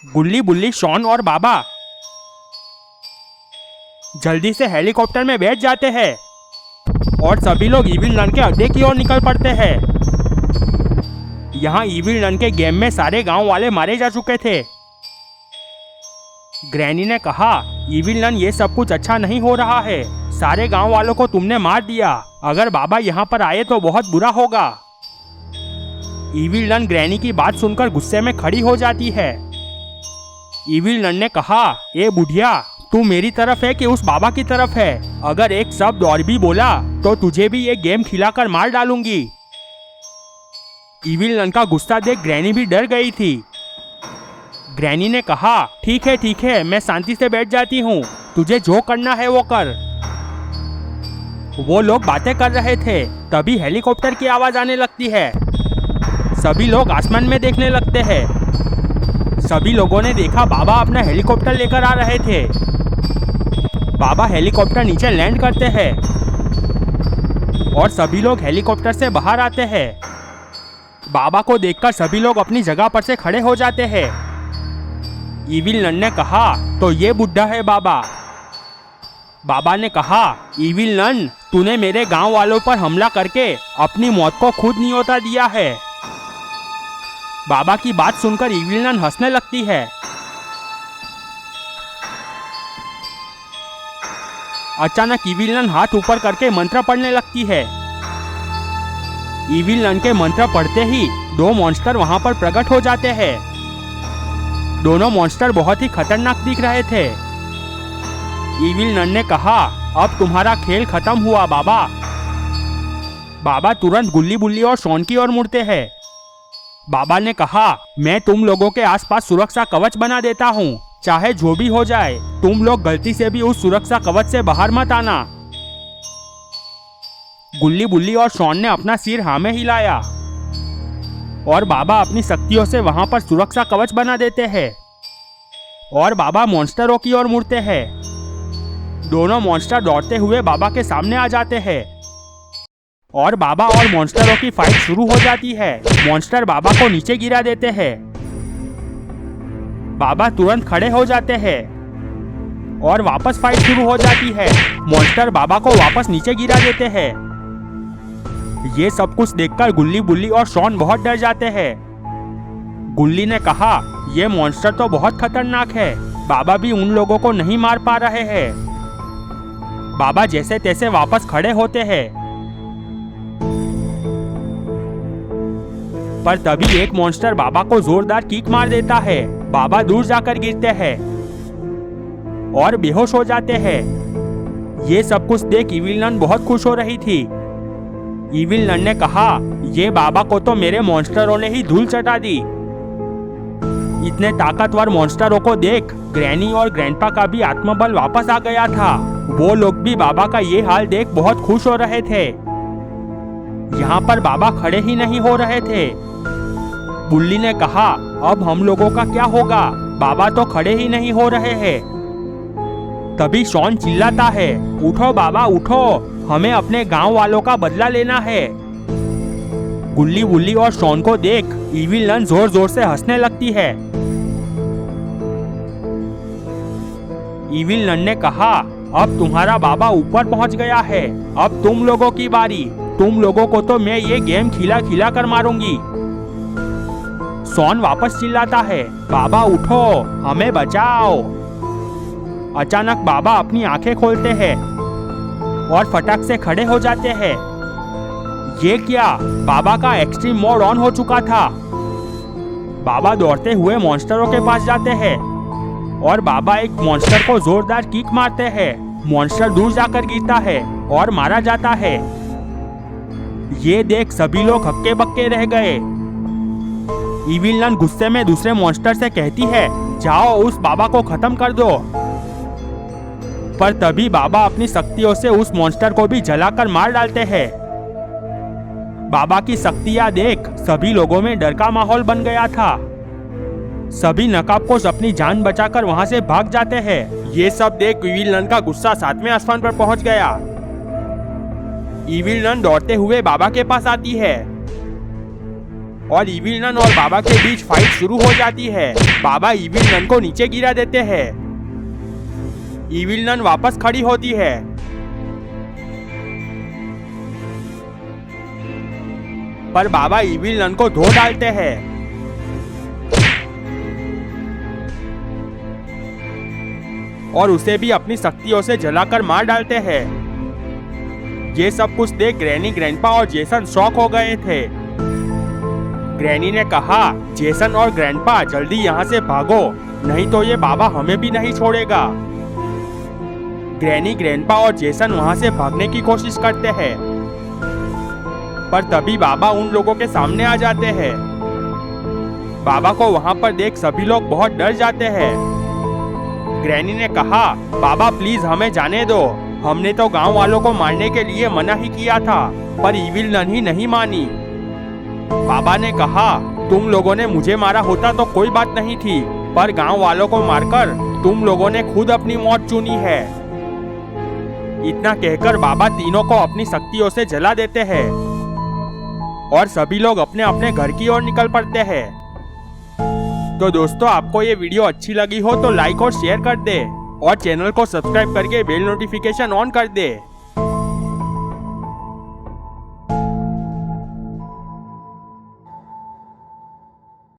गुल्ली बुल्ली, शॉन और बाबा जल्दी से हेलीकॉप्टर में बैठ जाते हैं और सभी लोग इविल नन के अड्डे की ओर निकल पड़ते हैं। यहाँ इविल नन के गेम में सारे गांव वाले मारे जा चुके थे। ग्रैनी ने कहा, इविल नन, ये सब कुछ अच्छा नहीं हो रहा है। सारे गांव वालों को तुमने मार दिया। अगर बाबा यहाँ पर आए तो बहुत बुरा होगा। इविल नन ग्रैनी की बात सुनकर गुस्से में खड़ी हो जाती है। इविल नन ने कहा, ए बुढ़िया, तू मेरी तरफ है कि उस बाबा की तरफ है? अगर एक शब्द और भी बोला तो तुझे भी ये गेम खिलाकर मार डालूंगी। इविल नन का गुस्सा देख ग्रैनी भी डर गई थी। ग्रैनी ने कहा, ठीक है, मैं शांति से बैठ जाती हूँ। तुझे जो करना है वो कर। वो लोग बातें कर रहे थे, तभी हेलीकॉप्टर की आवाज आने लगती है। सभी लोग आसमान में देखने लगते हैं। सभी लोगों ने देखा बाबा अपना हेलीकॉप्टर लेकर आ रहे थे। बाबा हेलीकॉप्टर नीचे लैंड करते हैं और सभी लोग हेलीकॉप्टर से बाहर आते हैं। बाबा को देखकर सभी लोग अपनी जगह पर से खड़े हो जाते हैं। इविल नन ने कहा, तो ये बुढ़ा है बाबा। बाबा ने कहा, इविल नन, तूने मेरे गांव वालों पर हमला करके अपनी मौत को खुद न्योता दिया है। बाबा की बात सुनकर इविल नन हंसने लगती है। अचानक इविल नन हाथ ऊपर करके मंत्र पढ़ने लगती है। इविल नन के मंत्र पढ़ते ही दो मॉन्स्टर वहां पर प्रकट हो जाते हैं। दोनों मॉन्स्टर बहुत ही खतरनाक दिख रहे थे। इविल नन ने कहा, अब तुम्हारा खेल खत्म हुआ बाबा। बाबा तुरंत गुल्ली बुल्ली और शॉन की ओर मुड़ते हैं। बाबा ने कहा, मैं तुम लोगों के आसपास सुरक्षा कवच बना देता हूँ। चाहे जो भी हो जाए, तुम लोग गलती से भी उस सुरक्षा कवच से बाहर मत आना। गुल्ली बुल्ली और शॉन ने अपना सिर हाँ में हिलाया और बाबा अपनी शक्तियों से वहां पर सुरक्षा कवच बना देते हैं और बाबा मॉन्स्टरों की ओर मुड़ते हैं। दोनों मॉन्स्टर दौड़ते हुए बाबा के सामने आ जाते हैं और बाबा और मॉन्स्टरों की फाइट शुरू हो जाती है। मॉन्स्टर बाबा को नीचे गिरा देते हैं। बाबा तुरंत खड़े हो जाते हैं और वापस फाइट शुरू हो जाती है। मॉन्स्टर बाबा को वापस नीचे गिरा देते हैं। ये सब कुछ देखकर गुल्ली बुल्ली और शॉन बहुत डर जाते हैं। गुल्ली ने कहा, ये मॉन्स्टर तो बहुत खतरनाक है। बाबा भी उन लोगों को नहीं मार पा रहे हैं। बाबा जैसे तैसे वापस खड़े होते हैं, पर तभी एक मॉन्स्टर बाबा को जोरदार किक मार देता है। बाबा दूर जाकर गिरते हैं और बेहोश हो जाते हैं। ये सब कुछ देख इविल नन बहुत खुश हो रही थी। इविल नन ने कहा, ये बाबा को तो मेरे मॉन्स्टरों ने ही धूल चटा दी। इतने ताकतवर मॉन्स्टरों को देख ग्रैनी और ग्रैंडपा का भी आत्मबल वापस आ गया था। वो लोग भी बाबा का ये हाल देख बहुत खुश हो रहे थे। यहाँ पर बाबा खड़े ही नहीं हो रहे थे। बुल्ली ने कहा, अब हम लोगों का क्या होगा? बाबा तो खड़े ही नहीं हो रहे हैं। तभी शॉन चिल्लाता है, उठो बाबा उठो, हमें अपने गांव वालों का बदला लेना है। गुल्ली बुल्ली और शॉन को देख इविल नन जोर जोर से हंसने लगती है। इविल नन ने कहा, अब तुम्हारा बाबा ऊपर पहुंच गया है। अब तुम लोगों की बारी। तुम लोगों को तो मैं ये गेम खिला खिला कर मारूंगी। शॉन वापस चिल्लाता है, बाबा उठो, हमें बचाओ। अचानक बाबा अपनी आंखें खोलते हैं और फटाक से खड़े हो जाते हैं। ये क्या? बाबा का एक्सट्रीम मोड ऑन हो चुका था। बाबा दौड़ते हुए मॉन्स्टरों के पास जाते हैं और बाबा एक मॉन्स्टर को जोरदार किक मारते हैं। मॉन्स्टर दूर जाकर गिरता है और मारा जाता है। ये देख सभी लोग हक्के बक्के रह गए। इविल नन गुस्से में दूसरे मॉन्स्टर से कहती है, जाओ उस बाबा को खत्म कर दो। पर तभी बाबा अपनी शक्तियों से उस मॉन्स्टर को भी जलाकर मार डालते हैं। बाबा की शक्तियां देख सभी लोगों में डर का माहौल बन गया था। सभी नकाबपोश अपनी जान बचाकर वहां से भाग जाते हैं। ये सब देख इविल नन का गुस्सा 7वें आसमान पर पहुंच गया। इविल नन दौड़ते हुए बाबा के पास आती है। और इविल नन और बाबा के बीच फाइट शुरू हो जाती है। बाबा इविल नन को नीचे गिरा देते हैं। इविल नन वापस खड़ी होती है। पर बाबा इविल नन को धो डालते हैं। और उसे भी अपनी शक्तियों से जलाकर मार डालते हैं। ये सब कुछ देख ग्रैनी, ग्रैंडपा और जेसन शॉक हो गए थे। ग्रैनी ने कहा, जेसन और ग्रैंडपा जल्दी यहाँ से भागो, नहीं तो ये बाबा हमें भी नहीं छोड़ेगा। ग्रैनी, ग्रैंडपा और जेसन वहाँ से भागने की कोशिश करते हैं, पर तभी बाबा उन लोगों के सामने आ जाते हैं। बाबा को वहाँ पर देख सभी लोग बहुत डर जाते हैं। ग्रैनी ने कहा, बाबा प्लीज हमें जाने दो, हमने तो गांव वालों को मारने के लिए मना ही किया था, पर इविल नन ही नहीं मानी। बाबा ने कहा, तुम लोगों ने मुझे मारा होता तो कोई बात नहीं थी, पर गांव वालों को मारकर तुम लोगों ने खुद अपनी मौत चुनी है। इतना कहकर बाबा तीनों को अपनी शक्तियों से जला देते हैं और सभी लोग अपने अपने घर की ओर निकल पड़ते हैं। तो दोस्तों, आपको ये वीडियो अच्छी लगी हो तो लाइक और शेयर कर दे और चैनल को सब्सक्राइब करके बेल नोटिफिकेशन ऑन कर दे।